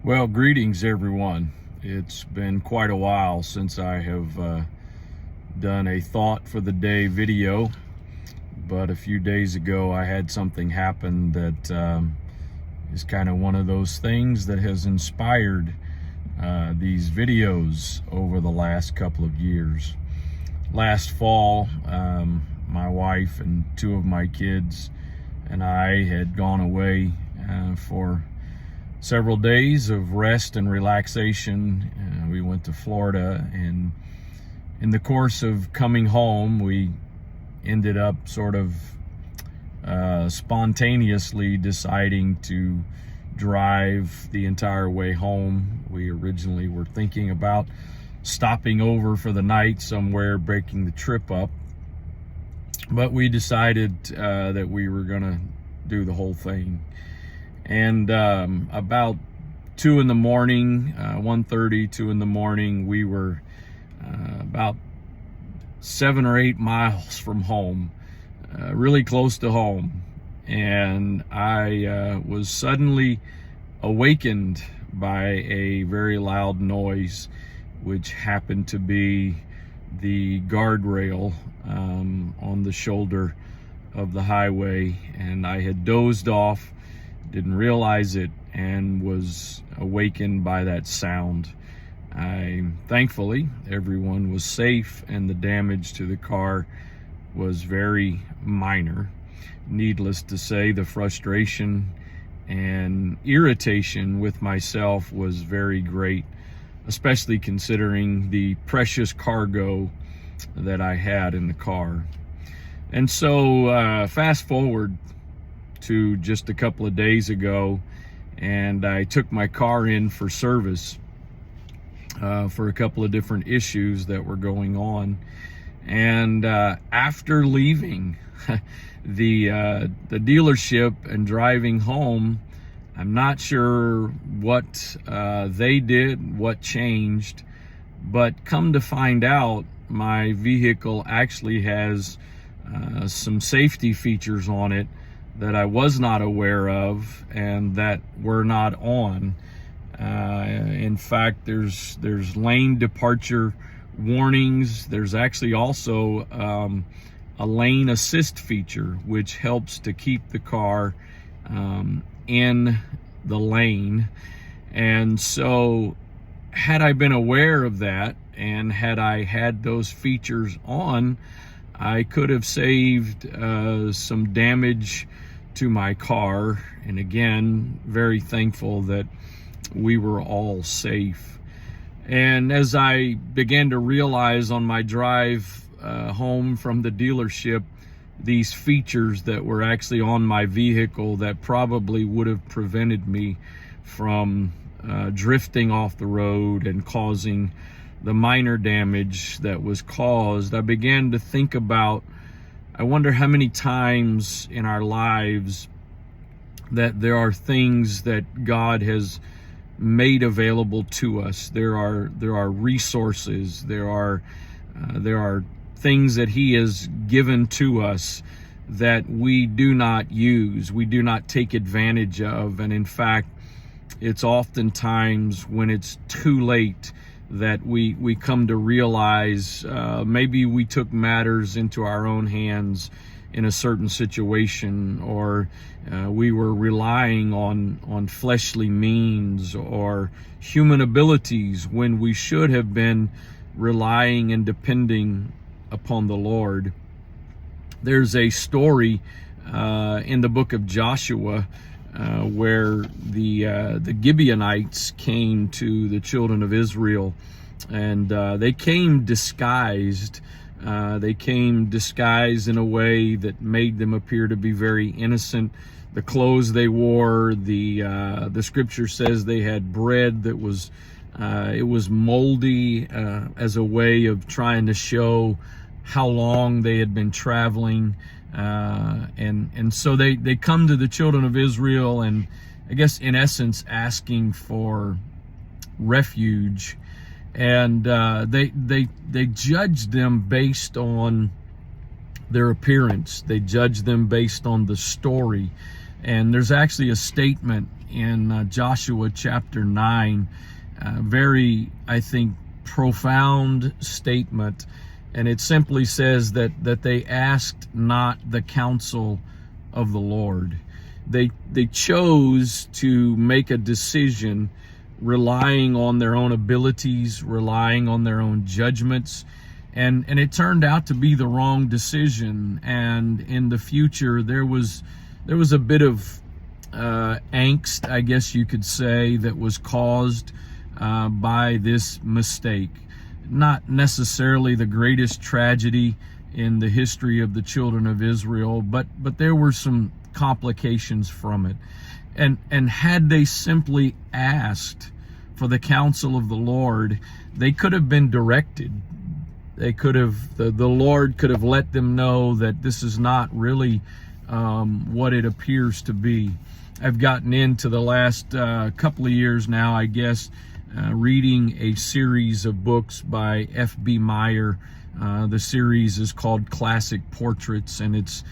Well, greetings everyone. It's been quite a while since I have done a thought for the day video, but a few days ago I had something happen that is kind of one of those things that has inspired these videos over the last couple of years. Last fall, my wife and two of my kids and I had gone away for several days of rest and relaxation. We went to Florida, and in the course of coming home, we ended up sort of spontaneously deciding to drive the entire way home. We originally were thinking about stopping over for the night somewhere, breaking the trip up, but we decided that we were gonna do the whole thing. And about 2 in the morning, 1:30, 2 in the morning, we were about 7 or 8 miles from home, really close to home. And I was suddenly awakened by a very loud noise, which happened to be the guardrail on the shoulder of the highway. And I had dozed off, didn't realize it, and was awakened by that sound. Thankfully, everyone was safe and the damage to the car was very minor. Needless to say, the frustration and irritation with myself was very great, especially considering the precious cargo that I had in the car. And so fast forward to just a couple of days ago, and I took my car in for service for a couple of different issues that were going on. And after leaving the dealership and driving home, I'm not sure what they did, what changed, but come to find out, my vehicle actually has some safety features on it that I was not aware of and that were not on. In fact, there's lane departure warnings. There's actually also a lane assist feature, which helps to keep the car in the lane. And so had I been aware of that, and had I had those features on, I could have saved some damage to my car. And again, very thankful that we were all safe. And as I began to realize on my drive home from the dealership, these features that were actually on my vehicle that probably would have prevented me from drifting off the road and causing the minor damage that was caused, I began to think about, I wonder how many times in our lives that there are things that God has made available to us. There are resources, there are things that He has given to us that we do not use, we do not take advantage of. And in fact, it's oftentimes when it's too late that we come to realize maybe we took matters into our own hands in a certain situation, or we were relying on fleshly means or human abilities when we should have been relying and depending upon the Lord. There's a story in the book of Joshua where the Gibeonites came to the children of Israel, and they came disguised. They came disguised in a way that made them appear to be very innocent. The clothes they wore, the scripture says they had bread that was it was moldy, as a way of trying to show how long they had been traveling. And so they come to the children of Israel, and I guess in essence asking for refuge. And they judged them based on their appearance. They judged them based on the story. And there's actually a statement in Joshua chapter 9, very, I think, profound statement. And it simply says that they asked not the counsel of the Lord. They chose to make a decision relying on their own abilities, relying on their own judgments. And it turned out to be the wrong decision. And in the future, there was a bit of angst, I guess you could say, that was caused by this mistake. Not necessarily the greatest tragedy in the history of the children of Israel, but there were some complications from it. And had they simply asked for the counsel of the Lord, they could have been directed. They could have, the Lord could have let them know that this is not really what it appears to be. I've gotten into the last couple of years now, I guess, reading a series of books by F.B. Meyer. The series is called Classic Portraits, and it's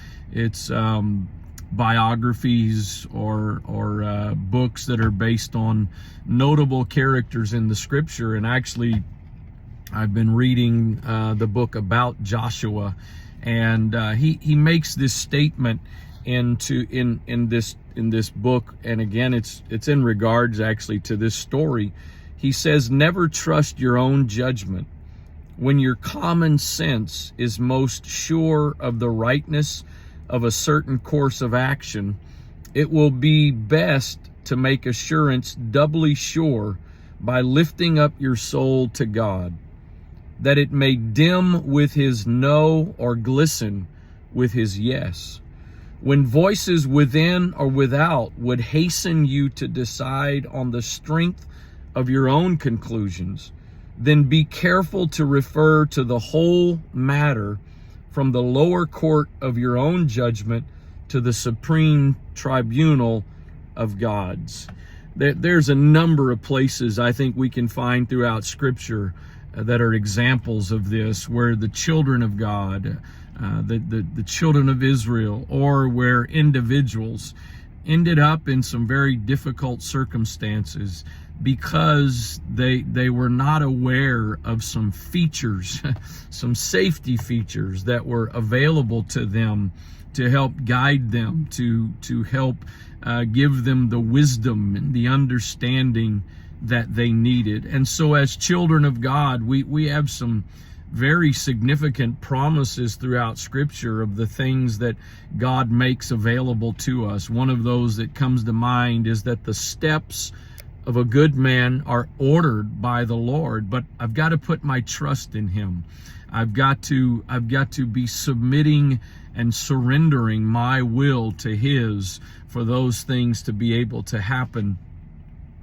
biographies or books that are based on notable characters in the Scripture. And actually, I've been reading the book about Joshua, and he makes this statement in this book, and again, it's in regards actually to this story. He says, "Never trust your own judgment. When your common sense is most sure of the rightness of a certain course of action, it will be best to make assurance doubly sure by lifting up your soul to God, that it may dim with his no or glisten with his yes. When voices within or without would hasten you to decide on the strength of your own conclusions, then be careful to refer to the whole matter from the lower court of your own judgment to the supreme tribunal of God's." There's a number of places I think we can find throughout Scripture that are examples of this, where the children of God, the children of Israel, or where individuals ended up in some very difficult circumstances because they were not aware of some features, some safety features that were available to them to help guide them, to help give them the wisdom and the understanding that they needed. And so as children of God, we have some very significant promises throughout Scripture of the things that God makes available to us. One of those that comes to mind is that the steps of a good man are ordered by the Lord, but I've got to put my trust in him. I've got to be submitting and surrendering my will to his for those things to be able to happen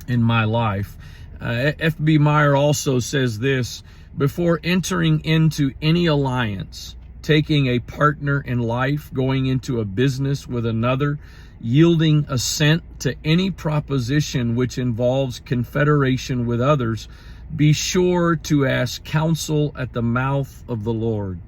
in my life. F.B. Meyer also says this: before entering into any alliance, taking a partner in life, going into a business with another, yielding assent to any proposition which involves confederation with others, be sure to ask counsel at the mouth of the Lord.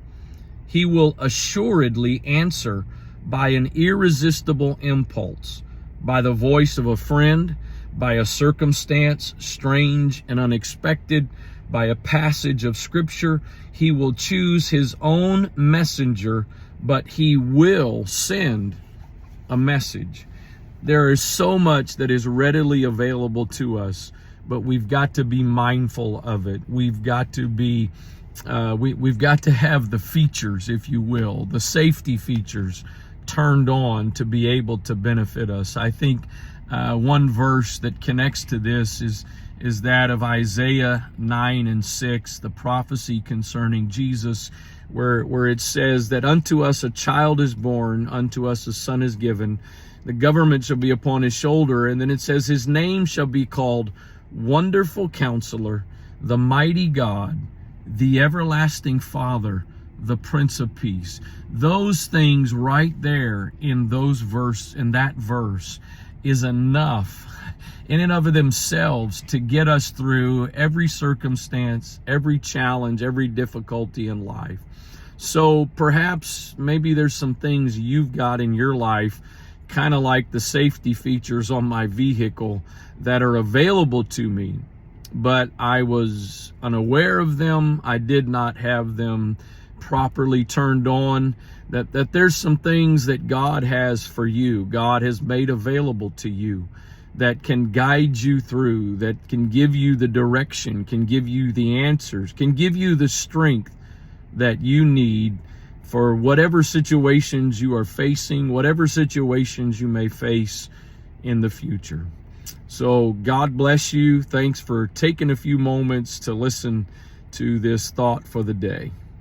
He will assuredly answer by an irresistible impulse, by the voice of a friend, by a circumstance strange and unexpected, by a passage of Scripture. He will choose his own messenger, but he will send a message. There is so much that is readily available to us, but we've got to be mindful of it. We've got to be, we've got to have the features, if you will, the safety features turned on to be able to benefit us. I think one verse that connects to this is that of Isaiah 9:6, the prophecy concerning Jesus, where it says that unto us a child is born, unto us a son is given, the government shall be upon his shoulder, and then it says his name shall be called Wonderful Counselor, the Mighty God, the Everlasting Father, the Prince of Peace. Those things right there in that verse is enough in and of themselves to get us through every circumstance, every challenge, every difficulty in life. So perhaps maybe there's some things you've got in your life kind of like the safety features on my vehicle that are available to me, but I was unaware of them. I did not have them properly turned on. That there's some things that God has for you, God has made available to you, that can guide you through, that can give you the direction, can give you the answers, can give you the strength that you need for whatever situations you are facing, whatever situations you may face in the future. So God bless you. Thanks for taking a few moments to listen to this thought for the day.